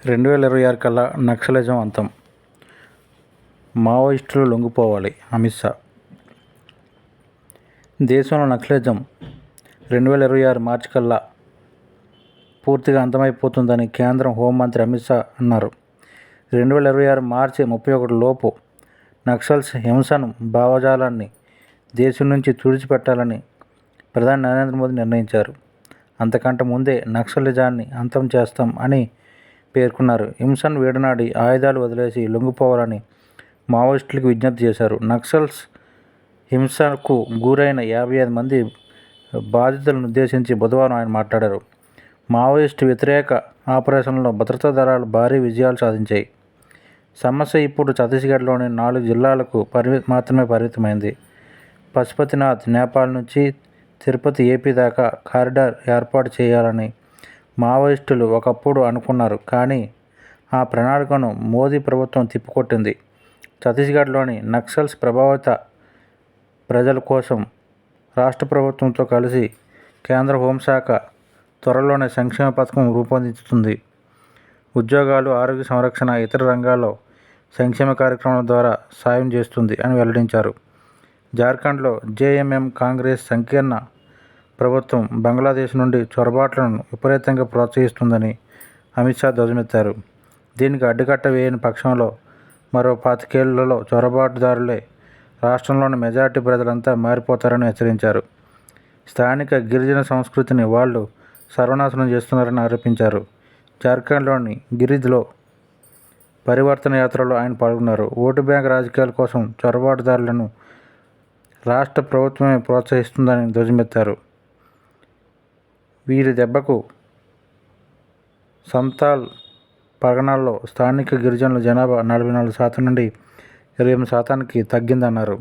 2026 కల్లా నక్సలిజం అంతం, మావోయిస్టులు లొంగిపోవాలి అమిత్ షా. దేశంలో నక్సలిజం 2026 మార్చి కల్లా పూర్తిగా అంతమైపోతుందని కేంద్ర హోంమంత్రి అమిత్ షా అన్నారు. 2026 మార్చి 31 లోపు నక్సల్స్ హింసను, భావజాలాన్ని దేశం నుంచి తుడిచిపెట్టాలని ప్రధాని నరేంద్ర మోదీ నిర్ణయించారు. అంతకంటే ముందే నక్సలిజాన్ని అంతం చేస్తాం అని పేర్కొన్నారు. హింసను వీడనాడి ఆయుధాలు వదిలేసి లొంగిపోవాలని మావోయిస్టులకు విజ్ఞప్తి చేశారు. నక్సల్స్ హింసకు గురైన 55 మంది బాధితులను ఉద్దేశించి బుధవారం ఆయన మాట్లాడారు. మావోయిస్టు వ్యతిరేక ఆపరేషన్లో భద్రతా దళాలు భారీ విజయాలు సాధించాయి. సమస్య ఇప్పుడు ఛత్తీస్గఢ్లోని 4 జిల్లాలకు మాత్రమే పరిమితమైంది. పశుపతినాథ్ నేపాల్ నుంచి తిరుపతి ఏపీ దాకా కారిడార్ ఏర్పాటు చేయాలని మావోయిస్టులు ఒకప్పుడు అనుకున్నారు. కానీ ఆ ప్రణాళికను మోదీ ప్రభుత్వం తిప్పికొట్టింది. ఛత్తీస్గఢ్లోని నక్సల్స్ ప్రభావిత ప్రజల కోసం రాష్ట్ర ప్రభుత్వంతో కలిసి కేంద్ర హోంశాఖ త్వరలోనే సంక్షేమ పథకం రూపొందించుతుంది. ఉద్యోగాలు, ఆరోగ్య సంరక్షణ, ఇతర రంగాల్లో సంక్షేమ కార్యక్రమాల ద్వారా సాయం చేస్తుంది అని వెల్లడించారు. జార్ఖండ్లో జేఎంఎం కాంగ్రెస్ సంకీర్ణ ప్రభుత్వం బంగ్లాదేశ్ నుండి చొరబాట్లను విపరీతంగా ప్రోత్సహిస్తుందని అమిత్ షా ధ్వజమెత్తారు. దీనికి అడ్డుకట్ట వేయని పక్షంలో మరో 25 ఏళ్లలో చొరబాటుదారులే రాష్ట్రంలోని మెజారిటీ ప్రజలంతా మారిపోతారని హెచ్చరించారు. స్థానిక గిరిజన సంస్కృతిని వాళ్లు సర్వనాశనం చేస్తున్నారని ఆరోపించారు. జార్ఖండ్లోని గిరిధిలో పరివర్తన యాత్రలో ఆయన పాల్గొన్నారు. ఓటు బ్యాంక్ రాజకీయాల కోసం చొరబాటుదారులను రాష్ట్ర ప్రభుత్వమే ప్రోత్సహిస్తుందని ధ్వజమెత్తారు. వీరి దెబ్బకు సంతాల్ పరగణాల్లో స్థానిక గిరిజనుల జనాభా 44% నుండి 28% తగ్గిందన్నారు.